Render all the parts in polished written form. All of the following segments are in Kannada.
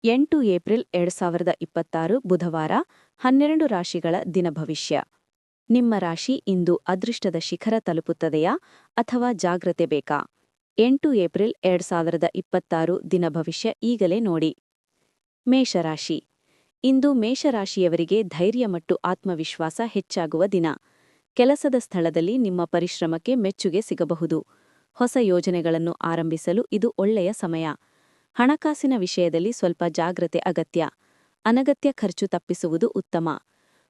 8 ಏಪ್ರಿಲ್ 2026 ಬುಧವಾರ 12 ರಾಶಿಗಳ ದಿನಭವಿಷ್ಯ. ನಿಮ್ಮ ರಾಶಿ ಇಂದು ಅದೃಷ್ಟದ ಶಿಖರ ತಲುಪುತ್ತದೆಯಾ ಅಥವಾ ಜಾಗ್ರತೆ ಬೇಕಾ? 8 ಏಪ್ರಿಲ್ 2026 ದಿನಭವಿಷ್ಯ ಈಗಲೇ ನೋಡಿ. ಮೇಷರಾಶಿ. ಇಂದು ಮೇಷರಾಶಿಯವರಿಗೆ ಧೈರ್ಯ ಮತ್ತು ಆತ್ಮವಿಶ್ವಾಸ ಹೆಚ್ಚಾಗುವ ದಿನ. ಕೆಲಸದ ಸ್ಥಳದಲ್ಲಿ ನಿಮ್ಮ ಪರಿಶ್ರಮಕ್ಕೆ ಮೆಚ್ಚುಗೆ ಸಿಗಬಹುದು. ಹೊಸ ಯೋಜನೆಗಳನ್ನು ಆರಂಭಿಸಲು ಇದು ಒಳ್ಳೆಯ ಸಮಯ. ಹಣಕಾಸಿನ ವಿಷಯದಲ್ಲಿ ಸ್ವಲ್ಪ ಜಾಗ್ರತೆ ಅಗತ್ಯ. ಅನಗತ್ಯ ಖರ್ಚು ತಪ್ಪಿಸುವುದು ಉತ್ತಮ.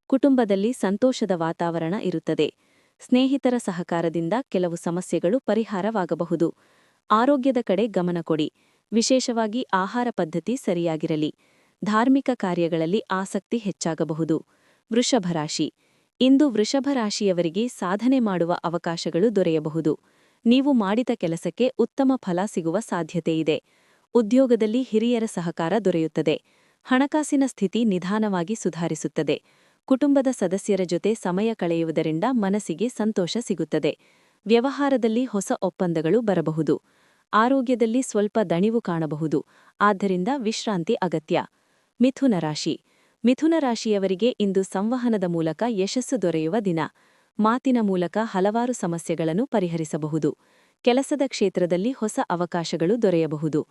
ಕುಟುಂಬದಲ್ಲಿ ಸಂತೋಷದ ವಾತಾವರಣ ಇರುತ್ತದೆ. ಸ್ನೇಹಿತರ ಸಹಕಾರದಿಂದ ಕೆಲವು ಸಮಸ್ಯೆಗಳು ಪರಿಹಾರವಾಗಬಹುದು. ಆರೋಗ್ಯದ ಕಡೆ ಗಮನ ಕೊಡಿ, ವಿಶೇಷವಾಗಿ ಆಹಾರ ಪದ್ಧತಿ ಸರಿಯಾಗಿರಲಿ. ಧಾರ್ಮಿಕ ಕಾರ್ಯಗಳಲ್ಲಿ ಆಸಕ್ತಿ ಹೆಚ್ಚಾಗಬಹುದು. ವೃಷಭರಾಶಿ. ಇಂದು ವೃಷಭರಾಶಿಯವರಿಗೆ ಸಾಧನೆ ಮಾಡುವ ಅವಕಾಶಗಳು ದೊರೆಯಬಹುದು. ನೀವು ಮಾಡಿದ ಕೆಲಸಕ್ಕೆ ಉತ್ತಮ ಫಲ ಸಿಗುವ ಸಾಧ್ಯತೆಯಿದೆ. ಉದ್ಯೋಗದಲ್ಲಿ ಹಿರಿಯರ ಸಹಕಾರ ದೊರೆಯುತ್ತದೆ. ಹಣಕಾಸಿನ ಸ್ಥಿತಿ ನಿಧಾನವಾಗಿ ಸುಧಾರಿಸುತ್ತದೆ. ಕುಟುಂಬದ ಸದಸ್ಯರ ಜೊತೆ ಸಮಯ ಕಳೆಯುವುದರಿಂದ ಮನಸ್ಸಿಗೆ ಸಂತೋಷ ಸಿಗುತ್ತದೆ. ವ್ಯವಹಾರದಲ್ಲಿ ಹೊಸ ಒಪ್ಪಂದಗಳು ಬರಬಹುದು. ಆರೋಗ್ಯದಲ್ಲಿ ಸ್ವಲ್ಪ ದಣಿವು ಕಾಣಬಹುದು, ಆದ್ದರಿಂದ ವಿಶ್ರಾಂತಿ ಅಗತ್ಯ. ಮಿಥುನ ರಾಶಿ. ಮಿಥುನ ರಾಶಿಯವರಿಗೆ ಇಂದು ಸಂವಹನದ ಮೂಲಕ ಯಶಸ್ಸು ದೊರೆಯುವ ದಿನ. ಮಾತಿನ ಮೂಲಕ ಹಲವಾರು ಸಮಸ್ಯೆಗಳನ್ನು ಪರಿಹರಿಸಬಹುದು. ಕೆಲಸದ ಕ್ಷೇತ್ರದಲ್ಲಿ ಹೊಸ ಅವಕಾಶಗಳು ದೊರೆಯಬಹುದು.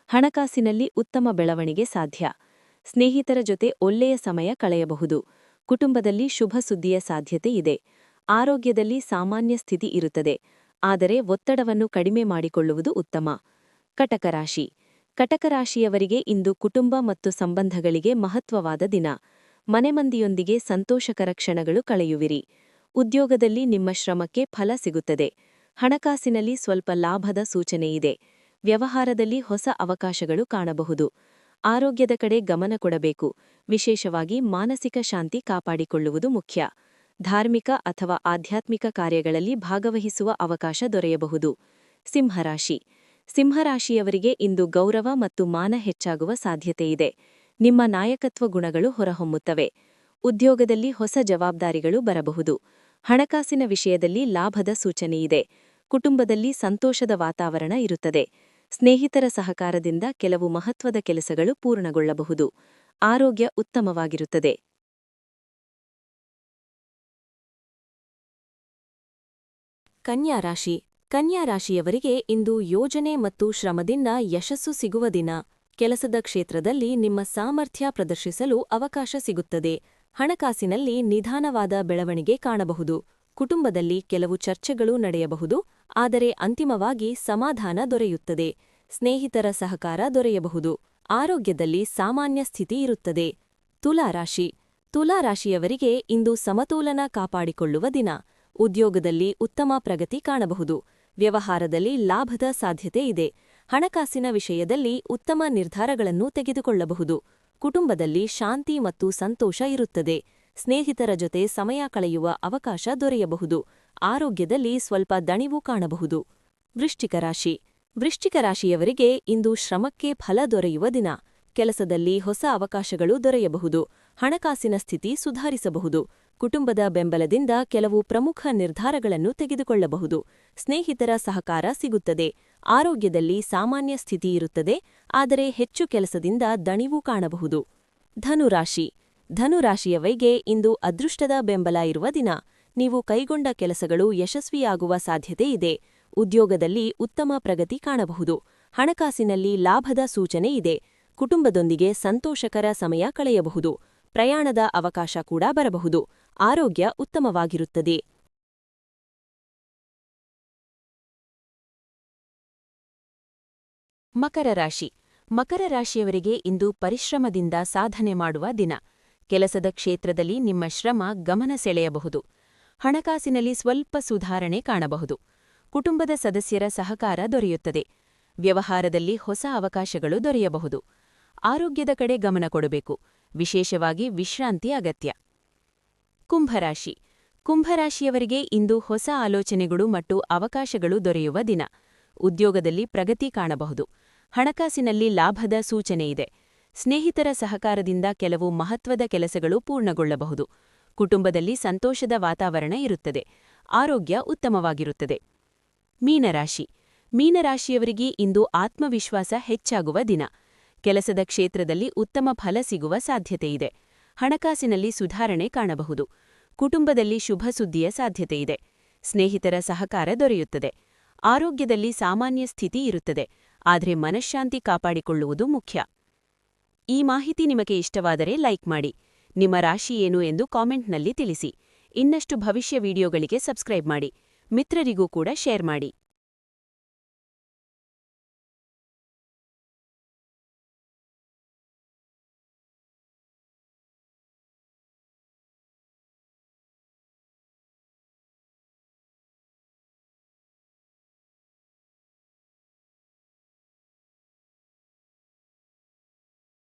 ಹಣಕಾಸಿನಲ್ಲಿ ಉತ್ತಮ ಬೆಳವಣಿಗೆ ಸಾಧ್ಯ. ಸ್ನೇಹಿತರ ಜೊತೆ ಒಳ್ಳೆಯ ಸಮಯ ಕಳೆಯಬಹುದು. ಕುಟುಂಬದಲ್ಲಿ ಶುಭ ಸುದ್ದಿಯ ಸಾಧ್ಯತೆ ಇದೆ. ಆರೋಗ್ಯದಲ್ಲಿ ಸಾಮಾನ್ಯ ಸ್ಥಿತಿ ಇರುತ್ತದೆ, ಆದರೆ ಒತ್ತಡವನ್ನು ಕಡಿಮೆ ಮಾಡಿಕೊಳ್ಳುವುದು ಉತ್ತಮ. ಕಟಕ ರಾಶಿ. ಕಟಕ ರಾಶಿಯವರಿಗೆ ಇಂದು ಕುಟುಂಬ ಮತ್ತು ಸಂಬಂಧಗಳಿಗೆ ಮಹತ್ವವಾದ ದಿನ. ಮನೆಮಂದಿಯೊಂದಿಗೆ ಸಂತೋಷಕರ ಕ್ಷಣಗಳು ಕಳೆಯುವಿರಿ. ಉದ್ಯೋಗದಲ್ಲಿ ನಿಮ್ಮ ಶ್ರಮಕ್ಕೆ ಫಲ ಸಿಗುತ್ತದೆ. ಹಣಕಾಸಿನಲ್ಲಿ ಸ್ವಲ್ಪ ಲಾಭದ ಸೂಚನೆಯಿದೆ. ವ್ಯವಹಾರದಲ್ಲಿ ಹೊಸ ಅವಕಾಶಗಳು ಕಾಣಬಹುದು. ಆರೋಗ್ಯದ ಕಡೆ ಗಮನ ಕೊಡಬೇಕು, ವಿಶೇಷವಾಗಿ ಮಾನಸಿಕ ಶಾಂತಿ ಕಾಪಾಡಿಕೊಳ್ಳುವುದು ಮುಖ್ಯ. ಧಾರ್ಮಿಕ ಅಥವಾ ಆಧ್ಯಾತ್ಮಿಕ ಕಾರ್ಯಗಳಲ್ಲಿ ಭಾಗವಹಿಸುವ ಅವಕಾಶ ದೊರೆಯಬಹುದು. ಸಿಂಹರಾಶಿ. ಸಿಂಹರಾಶಿಯವರಿಗೆ ಇಂದು ಗೌರವ ಮತ್ತು ಮಾನ ಹೆಚ್ಚಾಗುವ ಸಾಧ್ಯತೆಯಿದೆ. ನಿಮ್ಮ ನಾಯಕತ್ವ ಗುಣಗಳು ಹೊರಹೊಮ್ಮುತ್ತವೆ. ಉದ್ಯೋಗದಲ್ಲಿ ಹೊಸ ಜವಾಬ್ದಾರಿಗಳು ಬರಬಹುದು. ಹಣಕಾಸಿನ ವಿಷಯದಲ್ಲಿ ಲಾಭದ ಸೂಚನೆಯಿದೆ. ಕುಟುಂಬದಲ್ಲಿ ಸಂತೋಷದ ವಾತಾವರಣ ಇರುತ್ತದೆ. ಸ್ನೇಹಿತರ ಸಹಕಾರದಿಂದ ಕೆಲವು ಮಹತ್ವದ ಕೆಲಸಗಳು ಪೂರ್ಣಗೊಳ್ಳಬಹುದು. ಆರೋಗ್ಯ ಉತ್ತಮವಾಗಿರುತ್ತದೆ. ಕನ್ಯಾ ರಾಶಿ. ಕನ್ಯಾ ರಾಶಿಯವರಿಗೆ ಇಂದು ಯೋಜನೆ ಮತ್ತು ಶ್ರಮದಿಂದ ಯಶಸ್ಸು ಸಿಗುವ ದಿನ. ಕೆಲಸದ ಕ್ಷೇತ್ರದಲ್ಲಿ ನಿಮ್ಮ ಸಾಮರ್ಥ್ಯ ಪ್ರದರ್ಶಿಸಲು ಅವಕಾಶ ಸಿಗುತ್ತದೆ. ಹಣಕಾಸಿನಲ್ಲಿ ನಿಧಾನವಾದ ಬೆಳವಣಿಗೆ ಕಾಣಬಹುದು. ಕುಟುಂಬದಲ್ಲಿ ಕೆಲವು ಚರ್ಚೆಗಳು ನಡೆಯಬಹುದು, ಆದರೆ ಅಂತಿಮವಾಗಿ ಸಮಾಧಾನ ದೊರೆಯುತ್ತದೆ. ಸ್ನೇಹಿತರ ಸಹಕಾರ ದೊರೆಯಬಹುದು. ಆರೋಗ್ಯದಲ್ಲಿ ಸಾಮಾನ್ಯ ಸ್ಥಿತಿ ಇರುತ್ತದೆ. ತುಲಾರಾಶಿ. ತುಲಾರಾಶಿಯವರಿಗೆ ಇಂದು ಸಮತೋಲನ ಕಾಪಾಡಿಕೊಳ್ಳುವ ದಿನ. ಉದ್ಯೋಗದಲ್ಲಿ ಉತ್ತಮ ಪ್ರಗತಿ ಕಾಣಬಹುದು. ವ್ಯವಹಾರದಲ್ಲಿ ಲಾಭದ ಸಾಧ್ಯತೆ ಇದೆ. ಹಣಕಾಸಿನ ವಿಷಯದಲ್ಲಿ ಉತ್ತಮ ನಿರ್ಧಾರಗಳನ್ನು ತೆಗೆದುಕೊಳ್ಳಬಹುದು. ಕುಟುಂಬದಲ್ಲಿ ಶಾಂತಿ ಮತ್ತು ಸಂತೋಷ ಇರುತ್ತದೆ. ಸ್ನೇಹಿತರ ಜೊತೆ ಸಮಯ ಕಳೆಯುವ ಅವಕಾಶ ದೊರೆಯಬಹುದು. ಆರೋಗ್ಯದಲ್ಲಿ ಸ್ವಲ್ಪ ದಣಿವು ಕಾಣಬಹುದು. ವೃಶ್ಚಿಕ ರಾಶಿ. ವೃಶ್ಚಿಕ ರಾಶಿಯವರಿಗೆ ಇಂದು ಶ್ರಮಕ್ಕೆ ಫಲ ದೊರೆಯುವ ದಿನ. ಕೆಲಸದಲ್ಲಿ ಹೊಸ ಅವಕಾಶಗಳು ದೊರೆಯಬಹುದು. ಹಣಕಾಸಿನ ಸ್ಥಿತಿ ಸುಧಾರಿಸಬಹುದು. ಕುಟುಂಬದ ಬೆಂಬಲದಿಂದ ಕೆಲವು ಪ್ರಮುಖ ನಿರ್ಧಾರಗಳನ್ನು ತೆಗೆದುಕೊಳ್ಳಬಹುದು. ಸ್ನೇಹಿತರ ಸಹಕಾರ ಸಿಗುತ್ತದೆ. ಆರೋಗ್ಯದಲ್ಲಿ ಸಾಮಾನ್ಯ ಸ್ಥಿತಿ ಇರುತ್ತದೆ, ಆದರೆ ಹೆಚ್ಚು ಕೆಲಸದಿಂದ ದಣಿವು ಕಾಣಬಹುದು. ಧನುರಾಶಿ. ಧನುರಾಶಿಯವರಿಗೆ ಇಂದು ಅದೃಷ್ಟದ ಬೆಂಬಲ ಇರುವ ದಿನ. ನೀವು ಕೈಗೊಂಡ ಕೆಲಸಗಳು ಯಶಸ್ವಿಯಾಗುವ ಸಾಧ್ಯತೆ ಇದೆ. ಉದ್ಯೋಗದಲ್ಲಿ ಉತ್ತಮ ಪ್ರಗತಿ ಕಾಣಬಹುದು. ಹಣಕಾಸಿನಲ್ಲಿ ಲಾಭದ ಸೂಚನೆ ಇದೆ. ಕುಟುಂಬದೊಂದಿಗೆ ಸಂತೋಷಕರ ಸಮಯ ಕಳೆಯಬಹುದು. ಪ್ರಯಾಣದ ಅವಕಾಶ ಕೂಡ ಬರಬಹುದು. ಆರೋಗ್ಯ ಉತ್ತಮವಾಗಿರುತ್ತದೆ. ಮಕರ ರಾಶಿ. ಮಕರ ರಾಶಿಯವರಿಗೆ ಇಂದು ಪರಿಶ್ರಮದಿಂದ ಸಾಧನೆ ಮಾಡುವ ದಿನ. ಕೆಲಸದ ಕ್ಷೇತ್ರದಲ್ಲಿ ನಿಮ್ಮ ಶ್ರಮ ಗಮನ ಸೆಳೆಯಬಹುದು. ಹಣಕಾಸಿನಲ್ಲಿ ಸ್ವಲ್ಪ ಸುಧಾರಣೆ ಕಾಣಬಹುದು. ಕುಟುಂಬದ ಸದಸ್ಯರ ಸಹಕಾರ ದೊರೆಯುತ್ತದೆ. ವ್ಯವಹಾರದಲ್ಲಿ ಹೊಸ ಅವಕಾಶಗಳು ದೊರೆಯಬಹುದು. ಆರೋಗ್ಯದ ಕಡೆ ಗಮನ ಕೊಡಬೇಕು, ವಿಶೇಷವಾಗಿ ವಿಶ್ರಾಂತಿ ಅಗತ್ಯ. ಕುಂಭರಾಶಿ. ಕುಂಭರಾಶಿಯವರಿಗೆ ಇಂದು ಹೊಸ ಆಲೋಚನೆಗಳು ಮತ್ತು ಅವಕಾಶಗಳು ದೊರೆಯುವ ದಿನ. ಉದ್ಯೋಗದಲ್ಲಿ ಪ್ರಗತಿ ಕಾಣಬಹುದು. ಹಣಕಾಸಿನಲ್ಲಿ ಲಾಭದ ಸೂಚನೆಯಿದೆ. ಸ್ನೇಹಿತರ ಸಹಕಾರದಿಂದ ಕೆಲವು ಮಹತ್ವದ ಕೆಲಸಗಳು ಪೂರ್ಣಗೊಳ್ಳಬಹುದು. ಕುಟುಂಬದಲ್ಲಿ ಸಂತೋಷದ ವಾತಾವರಣ ಇರುತ್ತದೆ. ಆರೋಗ್ಯ ಉತ್ತಮವಾಗಿರುತ್ತದೆ. ಮೀನರಾಶಿ. ಮೀನರಾಶಿಯವರಿಗೆ ಇಂದು ಆತ್ಮವಿಶ್ವಾಸ ಹೆಚ್ಚಾಗುವ ದಿನ. ಕೆಲಸದ ಕ್ಷೇತ್ರದಲ್ಲಿ ಉತ್ತಮ ಫಲ ಸಿಗುವ ಸಾಧ್ಯತೆಯಿದೆ. ಹಣಕಾಸಿನಲ್ಲಿ ಸುಧಾರಣೆ ಕಾಣಬಹುದು. ಕುಟುಂಬದಲ್ಲಿ ಶುಭ ಸುದ್ದಿಯ ಸಾಧ್ಯತೆಯಿದೆ. ಸ್ನೇಹಿತರ ಸಹಕಾರ ದೊರೆಯುತ್ತದೆ. ಆರೋಗ್ಯದಲ್ಲಿ ಸಾಮಾನ್ಯ ಸ್ಥಿತಿ ಇರುತ್ತದೆ, ಆದರೆ ಮನಶ್ಶಾಂತಿ ಕಾಪಾಡಿಕೊಳ್ಳುವುದು ಮುಖ್ಯ. ಈ ಮಾಹಿತಿ ನಿಮಗೆ ಇಷ್ಟವಾದರೆ ಲೈಕ್ ಮಾಡಿ. ನಿಮ್ಮ ರಾಶಿ ಏನು ಎಂದು ಕಾಮೆಂಟ್ನಲ್ಲಿ ತಿಳಿಸಿ. ಇನ್ನಷ್ಟು ಭವಿಷ್ಯ ವಿಡಿಯೋಗಳಿಗೆ ಸಬ್ಸ್ಕ್ರೈಬ್ ಮಾಡಿ. ಮಿತ್ರರಿಗೂ ಕೂಡ ಶೇರ್ ಮಾಡಿ.